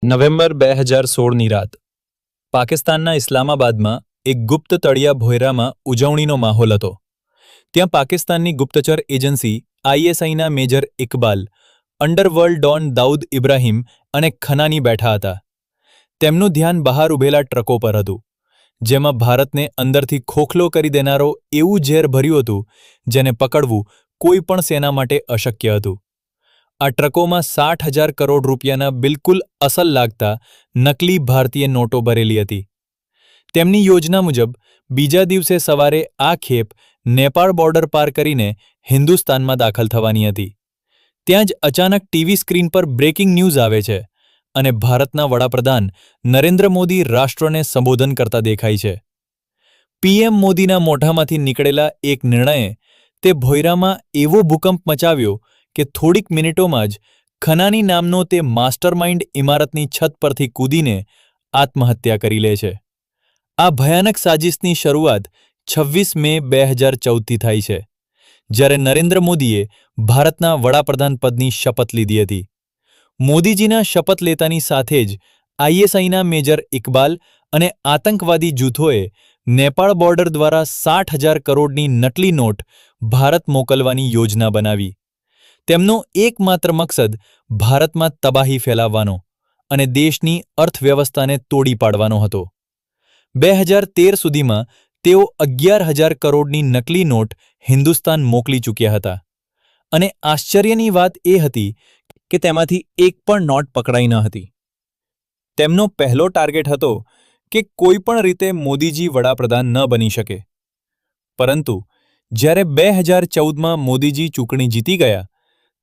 November 2016ની રાત પાકિસ્તાનના ઇસ્લામાબાદમાં એક ગુપ્ત તળિયા ભોયરામાં ઉજવણીનો માહોલ હતો. ત્યાં પાકિસ્તાનની ગુપ્તચર એજન્સી આઈએસઆઈના major Iqbal, underworld don Dawood Ibrahim અને ખનાની બેઠા હતા. તેમનું ધ્યાન બહાર ઊભેલા ટ્રકો પર હતું, જેમાં ભારતને અંદરથી ખોખલો કરી દેનારો એવું ઝેર ભર્યું હતું જેને પકડવું કોઈ પણ સેના માટે અશક્ય હતું. આ ટ્રકોમાં 60,000 કરોડ રૂપિયાના બિલકુલ અસલ લાગતા નકલી ભારતીય નોટો ભરેલી હતી. તેમની યોજના મુજબ બીજા દિવસે સવારે આ ખેપ નેપાળ બોર્ડર પાર કરીને હિન્દુસ્તાનમાં દાખલ થવાની હતી. ત્યાં જ અચાનક ટીવી સ્ક્રીન પર બ્રેકિંગ ન્યૂઝ આવે છે અને ભારતના વડાપ્રધાન નરેન્દ્ર મોદી રાષ્ટ્રને સંબોધન કરતા દેખાય છે. પીએમ મોદીના મોઢામાંથી નીકળેલા એક નિર્ણયે તે ભોયરામાં એવો ભૂકંપ મચાવ્યો કે થોડીક મિનિટોમાં જ ખનાની નામનો તે માસ્ટરમાઇન્ડ ઇમારતની છત પરથી કૂદીને આત્મહત્યા કરી લે છે. આ ભયાનક સાજિશની શરૂઆત 26 મે 2014થી થાય છે, જ્યારે નરેન્દ્ર મોદીએ ભારતના વડાપ્રધાન પદની શપથ લીધી હતી. મોદીજીના શપથ લેતાની સાથે જ આઈએસઆઈના મેજર ઇકબાલ અને આતંકવાદી જૂથોએ નેપાળ બોર્ડર દ્વારા 60,000 કરોડની નકલી નોટ ભારત મોકલવાની યોજના બનાવી. તેમનો એકમાત્ર મકસદ ભારતમાં તબાહી ફેલાવવાનો અને દેશની અર્થવ્યવસ્થાને તોડી પાડવાનો હતો. 2013 સુધીમાં તેઓ 11,000 કરોડની નકલી નોટ હિન્દુસ્તાન મોકલી ચૂક્યા હતા. અને આશ્ચર્યની વાત એ હતી કે તેમાંથી એક પણ નોટ પકડાઈ ન હતી. તેમનો પહેલો ટાર્ગેટ હતો કે કોઈ પણ રીતે મોદીજી વડાપ્રધાન ન બની શકે. પરંતુ જ્યારે 2014માં મોદીજી ચૂંટણી જીતી ગયા,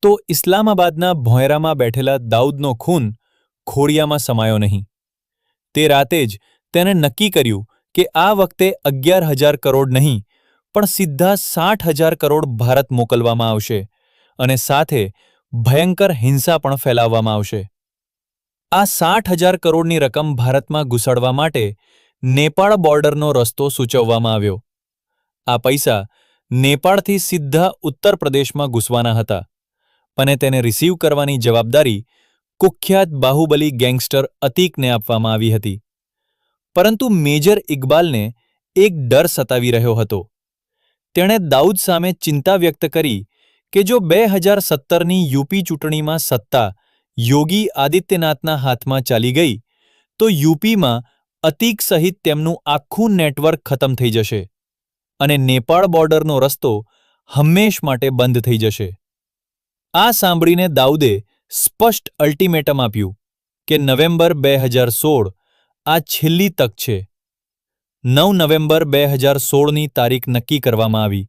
તો ઇસ્લામાબાદના ભોંયરામાં બેઠેલા દાઉદનો ખૂન ખોડિયામાં સમાયો નહીં. તે રાતે જ તેને નક્કી કર્યું કે આ વખતે 11,000 કરોડ નહીં, પણ સીધા 60,000 કરોડ ભારત મોકલવામાં આવશે અને સાથે ભયંકર હિંસા પણ ફેલાવવામાં આવશે. આ 60,000 કરોડની રકમ ભારતમાં ઘૂસાડવા માટે નેપાળ બોર્ડરનો રસ્તો સૂચવવામાં આવ્યો. આ પૈસા નેપાળથી સીધા ઉત્તર પ્રદેશમાં ઘૂસવાના હતા અને તેને રિસીવ કરવાની જવાબદારી કુખ્યાત બાહુબલી ગેંગસ્ટર અતીકને આપવામાં આવી હતી. પરંતુ મેજર ઇકબાલને એક ડર સતાવી રહ્યો હતો. તેણે દાઉદ સામે ચિંતા વ્યક્ત કરી કે જો 2017ની યુપી ચૂંટણીમાં સત્તા યોગી આદિત્યનાથના હાથમાં ચાલી ગઈ, તો યુપીમાં અતીક સહિત તેમનું આખું નેટવર્ક ખતમ થઈ જશે અને નેપાળ બોર્ડરનો રસ્તો હંમેશ માટે બંધ થઈ જશે. આ સાંભળીને દાઉદે સ્પષ્ટ અલ્ટિમેટમ આપ્યું કે નવેમ્બર 2016 આ છેલ્લી તક છે. 9 નવેમ્બર 2016ની તારીખ નક્કી કરવામાં આવી,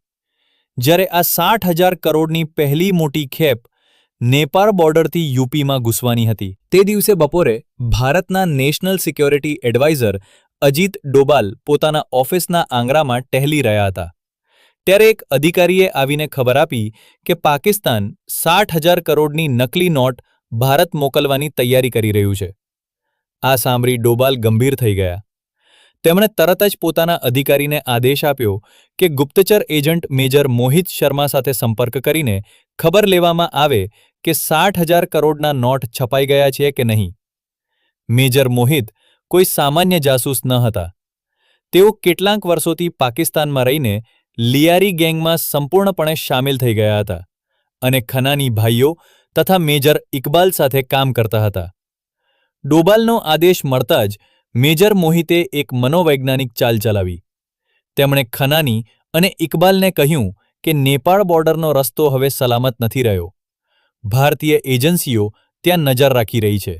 જ્યારે આ 60,000 કરોડની પહેલી મોટી ખેપ નેપાળ બોર્ડરથી યુપીમાં ઘૂસવાની હતી. તે દિવસે બપોરે ભારતના national security adviser Ajit Doval પોતાના ઓફિસના આંગણામાં ટહેલી રહ્યા હતા. ત્યારે એક અધિકારીએ આવીને ખબર આપી કે પાકિસ્તાન 60,000 કરોડની નકલી નોટ ભારત મોકલવાની તૈયારી કરી રહ્યું છે. આ સાંભળી ડોભાલ ગંભીર થઈ ગયા. તેમણે તરત જ પોતાના અધિકારીને આદેશ આપ્યો કે ગુપ્તચર એજન્ટ મેજર મોહિત શર્મા સાથે સંપર્ક કરીને ખબર લેવામાં આવે કે 60,000 કરોડના નોટ છપાઈ ગયા છે કે નહીં. મેજર મોહિત કોઈ સામાન્ય જાસૂસ ન હતા. તેઓ કેટલાક વર્ષોથી પાકિસ્તાનમાં રહીને લિયારી ગેંગમાં સંપૂર્ણપણે સામેલ થઈ ગયા હતા અને ખનાની ભાઈઓ તથા મેજર ઇકબાલ સાથે કામ કરતા હતા. ડોભાલનો આદેશ મળતા જ મેજર મોહિતે એક મનોવૈજ્ઞાનિક ચાલ ચલાવી. તેમણે ખનાની અને ઇકબાલને કહ્યું કે નેપાળ બોર્ડરનો રસ્તો હવે સલામત નથી રહ્યો. ભારતીય એજન્સીઓ ત્યાં નજર રાખી રહી છે.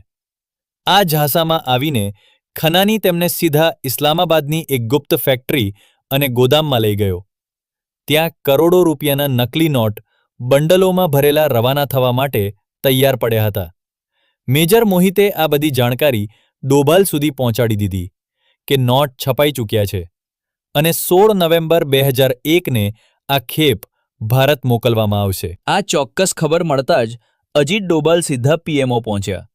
આ ઝાંસામાં આવીને ખનાની તેમને સીધા ઇસ્લામાબાદની એક ગુપ્ત ફેક્ટરી અને ગોદામમાં લઈ ગયો. ત્યાં કરોડો રૂપિયાના નકલી નોટ બંડલોમાં ભરેલા રવાના થવા માટે તૈયાર પડ્યા હતા. મેજર મોહિતે આ બધી જાણકારી ડોભાલ સુધી પહોંચાડી દીધી કે નોટ છપાઈ ચૂક્યા છે અને 16 નવેમ્બર 2001ને આ ખેપ ભારત મોકલવામાં આવશે. આ ચોક્કસ ખબર મળતા જ અજીત ડોભાલ સીધા પીએમઓ પહોંચ્યા.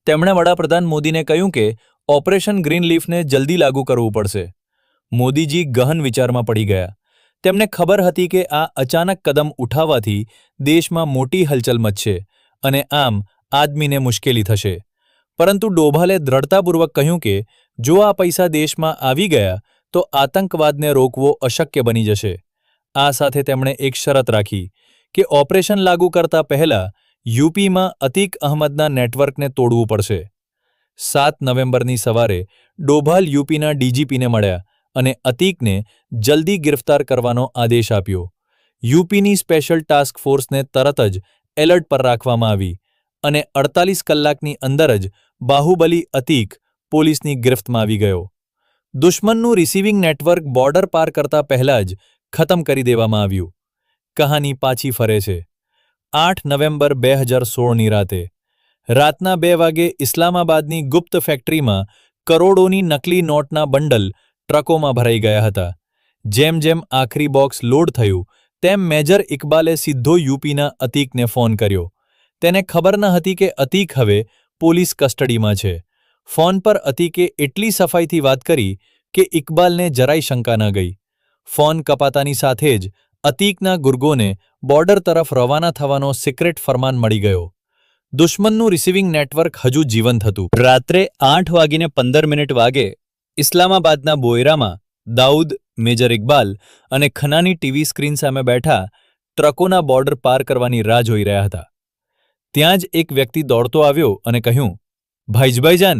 તેમણે વડાપ્રધાન મોદીને કહ્યું કે ઓપરેશન ગ્રીનલીફને જલ્દી લાગુ કરવું પડશે. મોદીજી ગહન વિચારમાં પડી ગયા. તેમને ખબર હતી કે આ અચાનક કદમ ઉઠાવવાથી દેશમાં મોટી હલચલ મચશે અને આમ આદમીને મુશ્કેલી થશે. પરંતુ ડોભાલે દ્રઢતાપૂર્વક કહ્યું કે જો આ પૈસા દેશમાં આવી ગયા તો આતંકવાદને રોકવો અશક્ય બની જશે. આ સાથે તેમણે એક શરત રાખી કે ઓપરેશન લાગુ કરતા પહેલા યુપીમાં અતીક અહમદના નેટવર્કને તોડવું પડશે. 7 નવેમ્બરની સવારે ડોભાલ યુપીના ડીજીપીને મળ્યા અને અતીકને જલ્દી ગિરફ્તાર કરવાનો આદેશ આપ્યો. યુપીની સ્પેશિયલ ટાસ્ક ફોર્સને તરત જ એલર્ટ પર રાખવામાં આવી અને 48 કલાકની અંદર જ બાહુબલી અતીક પોલીસની ગિરફ્તમાં આવી ગયો. દુશ્મનનું રિસીવિંગ નેટવર્ક બોર્ડર પાર કરતા પહેલા જ ખતમ કરી દેવામાં આવ્યું. કહાની પાછી ફરે છે 8 નવેમ્બર 2016ની રાતે. રાતના 2 વાગે ઇસ્લામાબાદની ગુપ્ત ફેક્ટરીમાં કરોડોની નકલી નોટના બંડલ ટ્રકોમાં ભરાઈ ગયા હતા. જેમ જેમ આખરી બોક્સ લોડ થયું તેમ મેજર ઇકબાલે સીધો યુપીના અતીકને ફોન કર્યો. તેને ખબર ન હતી કે અતીક હવે પોલીસ કસ્ટડીમાં છે. ફોન પર અતીકે એટલી સફાઈથી વાત કરી કે ઇકબાલને જરાય શંકા ન ગઈ. ફોન કપાતાની સાથે જ અતીકના ગુર્ગોને બોર્ડર તરફ રવાના થવાનો સિક્રેટ ફરમાન મળી ગયો. દુશ્મનનું રિસીવિંગ નેટવર્ક હજુ જીવંત હતું. રાત્રે 8:15 વાગે ઇસ્લામાબાદના બોયરામાં દાઉદ, મેજર ઇકબાલ અને ખનાની ટીવી સ્ક્રીન સામે બેઠા ટ્રકોના બોર્ડર પાર કરવાની રાહ જોઈ રહ્યા હતા. ત્યાં જ એક વ્યક્તિ દોડતો આવ્યો અને કહ્યું, ભાઈજાન,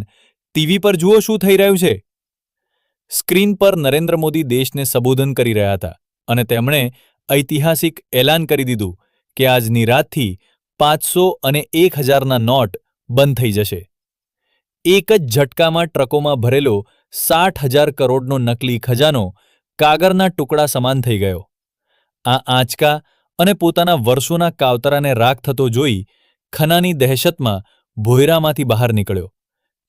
ટીવી પર જુઓ શું થઈ રહ્યું છે. સ્ક્રીન પર નરેન્દ્ર મોદી દેશને સંબોધન કરી રહ્યા હતા અને તેમણે ઐતિહાસિક એલાન કરી દીધું કે આજની રાતથી 500 અને 1000ના નોટ બંધ થઈ જશે. એક જ ઝટકામાં ટ્રકોમાં ભરેલો 60,000 કરોડનો નકલી ખજાનો કાગળના ટુકડા સમાન થઈ ગયો. આ આંચકા અને પોતાના વર્ષોના કાવતરાને રાખ થતો જોઈ ખનાની દહેશતમાં ભોયરામાંથી બહાર નીકળ્યો,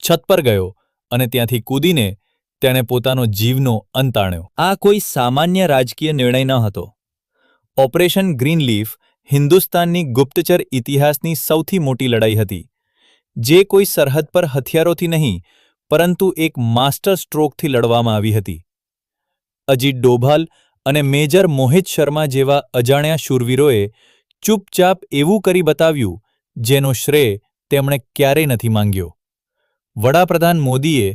છત પર ગયો અને ત્યાંથી કૂદીને તેણે પોતાનો જીવનો અંત આણ્યો. આ કોઈ સામાન્ય રાજકીય નિર્ણય ન હતો. ઓપરેશન ગ્રીનલીફ હિન્દુસ્તાનની ગુપ્તચર ઇતિહાસની સૌથી મોટી લડાઈ હતી, જે કોઈ સરહદ પર હથિયારોથી નહીં પરંતુ એક માસ્ટર સ્ટ્રોકથી લડવામાં આવી હતી. અજીત ડોભાલ અને મેજર મોહિત શર્મા જેવા અજાણ્યા શૂરવીરોએ ચૂપચાપ એવું કરી બતાવ્યું જેનો શ્રેય તેમણે ક્યારેય નથી માંગ્યો. વડાપ્રધાન મોદીએ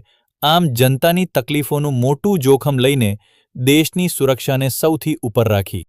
આમ જનતાની તકલીફોનું મોટું જોખમ લઈને દેશની સુરક્ષાને સૌથી ઉપર રાખી.